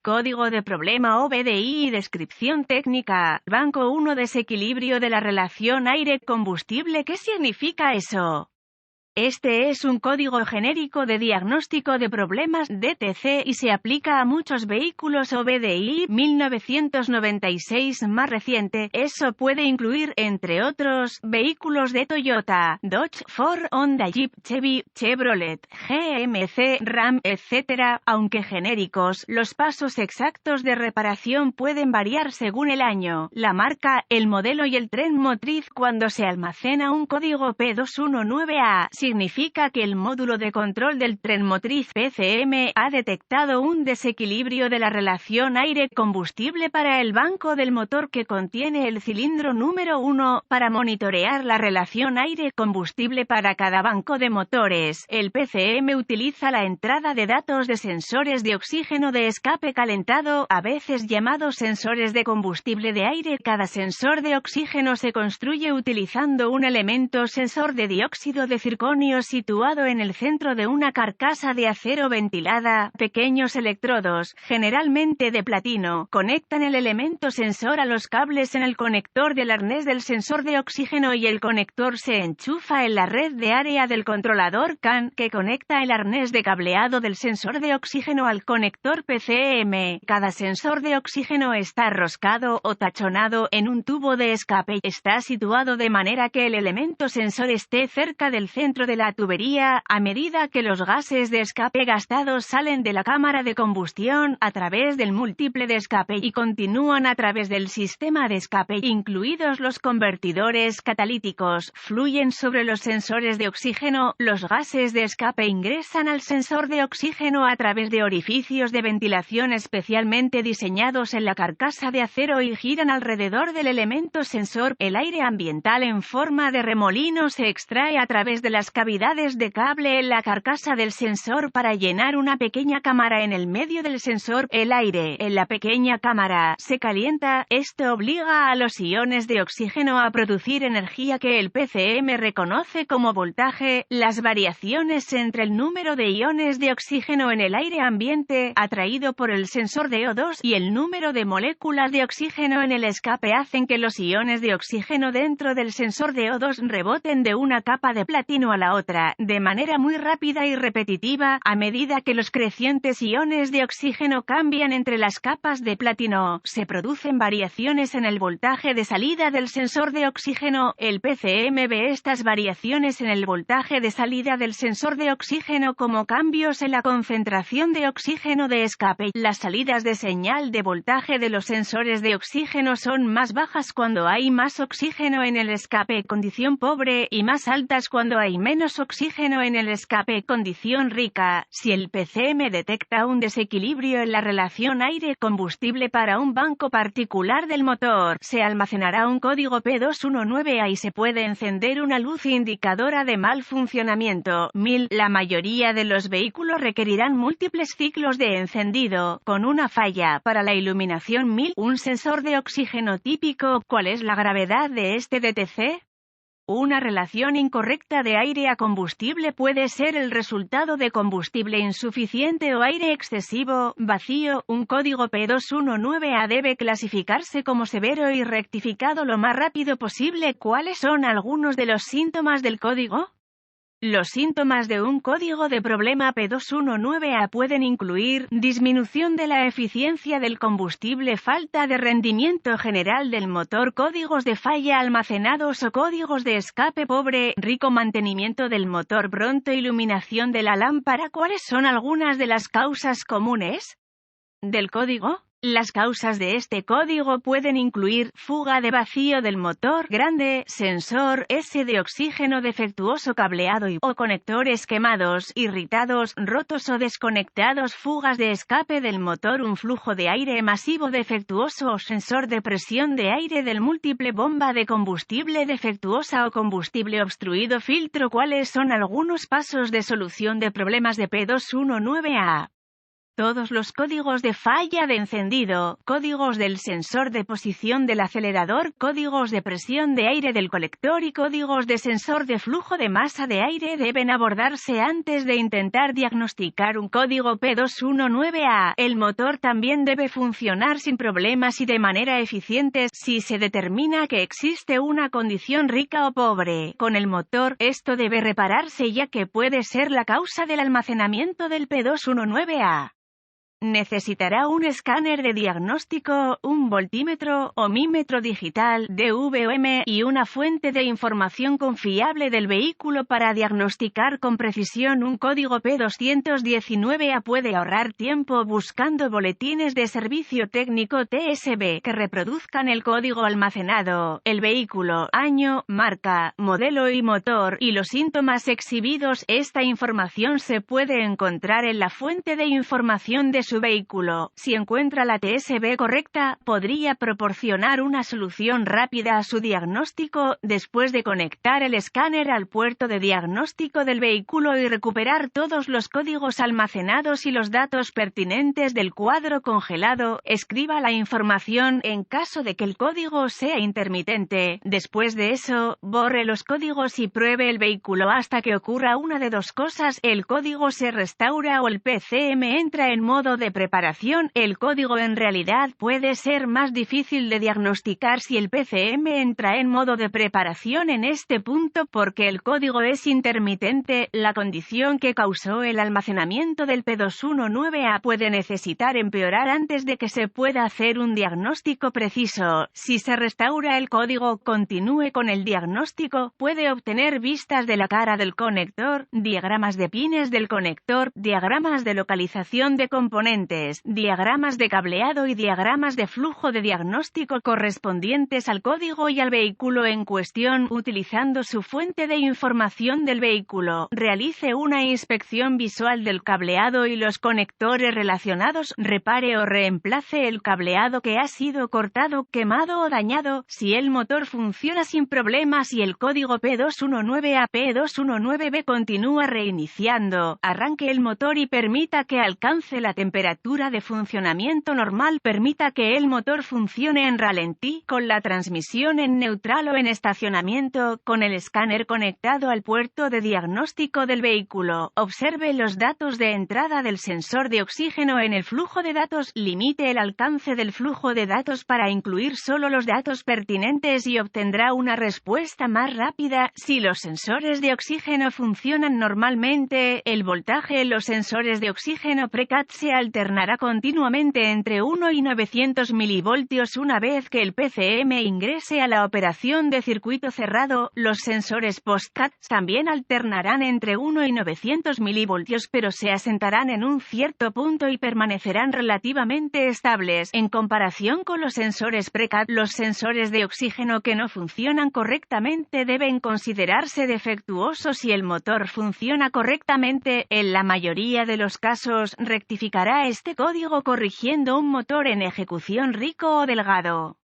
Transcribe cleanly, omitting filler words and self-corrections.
Código de problema o BDI y descripción técnica. Banco 1. Desequilibrio de la relación aire-combustible. ¿Qué significa eso? Este es un código genérico de diagnóstico de problemas DTC y se aplica a muchos vehículos o BDI. 1996 más reciente. Eso puede incluir, entre otros, vehículos de Toyota, Dodge, Ford, Honda, Jeep, Chevy, Chevrolet, GMC, Ram, etc. Aunque genéricos, los pasos exactos de reparación pueden variar según el año, la marca, el modelo y el tren motriz. Cuando se almacena un código P219A, significa que el módulo de control del tren motriz PCM ha detectado un desequilibrio de la relación aire-combustible para el banco del motor que contiene el cilindro número 1. Para monitorear la relación aire-combustible para cada banco de motores, el PCM utiliza la entrada de datos de sensores de oxígeno de escape calentado, a veces llamados sensores de combustible de aire. Cada sensor de oxígeno se construye utilizando un elemento sensor de dióxido de circonio situado en el centro de una carcasa de acero ventilada. Pequeños electrodos, generalmente de platino, conectan el elemento sensor a los cables en el conector del arnés del sensor de oxígeno y el conector se enchufa en la red de área del controlador CAN, que conecta el arnés de cableado del sensor de oxígeno al conector PCM. Cada sensor de oxígeno está roscado o tachonado en un tubo de escape. Está situado de manera que el elemento sensor esté cerca del centro de la tubería. A medida que los gases de escape gastados salen de la cámara de combustión a través del múltiple de escape y continúan a través del sistema de escape, incluidos los convertidores catalíticos, fluyen sobre los sensores de oxígeno. Los gases de escape ingresan al sensor de oxígeno a través de orificios de ventilación especialmente diseñados en la carcasa de acero y giran alrededor del elemento sensor. El aire ambiental en forma de remolino se extrae a través de las cavidades de cable en la carcasa del sensor para llenar una pequeña cámara en el medio del sensor. El aire en la pequeña cámara se calienta. Esto obliga a los iones de oxígeno a producir energía que el PCM reconoce como voltaje. Las variaciones entre el número de iones de oxígeno en el aire ambiente atraído por el sensor de O2 y el número de moléculas de oxígeno en el escape hacen que los iones de oxígeno dentro del sensor de O2 reboten de una capa de platino a la otra, de manera muy rápida y repetitiva, a medida que los crecientes iones de oxígeno cambian entre las capas de platino. Se producen variaciones en el voltaje de salida del sensor de oxígeno. El PCM ve estas variaciones en el voltaje de salida del sensor de oxígeno como cambios en la concentración de oxígeno de escape. Las salidas de señal de voltaje de los sensores de oxígeno son más bajas cuando hay más oxígeno en el escape, condición pobre, y más altas cuando hay menos oxígeno en el escape, condición rica. Si el PCM detecta un desequilibrio en la relación aire-combustible para un banco particular del motor, se almacenará un código P219A y se puede encender una luz indicadora de mal funcionamiento. La mayoría de los vehículos requerirán múltiples ciclos de encendido, con una falla para la iluminación. Un sensor de oxígeno típico. ¿Cuál es la gravedad de este DTC? Una relación incorrecta de aire a combustible puede ser el resultado de combustible insuficiente o aire excesivo, vacío. Un código P219A debe clasificarse como severo y rectificado lo más rápido posible. ¿Cuáles son algunos de los síntomas del código? Los síntomas de un código de problema P219A pueden incluir disminución de la eficiencia del combustible, falta de rendimiento general del motor, códigos de falla almacenados o códigos de escape pobre, rico mantenimiento del motor, pronto iluminación de la lámpara. ¿Cuáles son algunas de las causas comunes del código? Las causas de este código pueden incluir fuga de vacío del motor grande, sensor S de oxígeno defectuoso, cableado o conectores quemados, irritados, rotos o desconectados, fugas de escape del motor, un flujo de aire masivo defectuoso o sensor de presión de aire del múltiple, bomba de combustible defectuosa o combustible obstruido, filtro. ¿Cuáles son algunos pasos de solución de problemas de P219A? Todos los códigos de falla de encendido, códigos del sensor de posición del acelerador, códigos de presión de aire del colector y códigos de sensor de flujo de masa de aire deben abordarse antes de intentar diagnosticar un código P219A. El motor también debe funcionar sin problemas y de manera eficiente si se determina que existe una condición rica o pobre. Con el motor, esto debe repararse ya que puede ser la causa del almacenamiento del P219A. Necesitará un escáner de diagnóstico, un voltímetro, ohmímetro digital, DVOM, y una fuente de información confiable del vehículo para diagnosticar con precisión un código P219A. Puede ahorrar tiempo buscando boletines de servicio técnico TSB que reproduzcan el código almacenado, el vehículo, año, marca, modelo y motor, y los síntomas exhibidos. Esta información se puede encontrar en la fuente de información de su vehículo. Si encuentra la TSB correcta, podría proporcionar una solución rápida a su diagnóstico, después de conectar el escáner al puerto de diagnóstico del vehículo y recuperar todos los códigos almacenados y los datos pertinentes del cuadro congelado. Escriba la información en caso de que el código sea intermitente. Después de eso, borre los códigos y pruebe el vehículo hasta que ocurra una de dos cosas: el código se restaura o el PCM entra en modo de preparación. El código en realidad puede ser más difícil de diagnosticar si el PCM entra en modo de preparación en este punto porque el código es intermitente. La condición que causó el almacenamiento del P219A puede necesitar empeorar antes de que se pueda hacer un diagnóstico preciso. Si se restaura el código, continúe con el diagnóstico. Puede obtener vistas de la cara del conector, diagramas de pines del conector, diagramas de localización de componentes, diagramas de cableado y diagramas de flujo de diagnóstico correspondientes al código y al vehículo en cuestión. Utilizando su fuente de información del vehículo, realice una inspección visual del cableado y los conectores relacionados. Repare o reemplace el cableado que ha sido cortado, quemado o dañado. Si el motor funciona sin problemas y el código P219A P219B continúa reiniciando, arranque el motor y permita que alcance la temperatura de funcionamiento normal. Permita que el motor funcione en ralentí, con la transmisión en neutral o en estacionamiento, con el escáner conectado al puerto de diagnóstico del vehículo. Observe los datos de entrada del sensor de oxígeno en el flujo de datos. Limite el alcance del flujo de datos para incluir solo los datos pertinentes y obtendrá una respuesta más rápida. Si los sensores de oxígeno funcionan normalmente, el voltaje en los sensores de oxígeno precat se alternará continuamente entre 1 y 900 milivoltios. Una vez que el PCM ingrese a la operación de circuito cerrado, los sensores post-cat también alternarán entre 1 y 900 milivoltios, pero se asentarán en un cierto punto y permanecerán relativamente estables. En comparación con los sensores pre-cat, los sensores de oxígeno que no funcionan correctamente deben considerarse defectuosos. Si el motor funciona correctamente, en la mayoría de los casos, rectificará este código corrigiendo un motor en ejecución rico o delgado.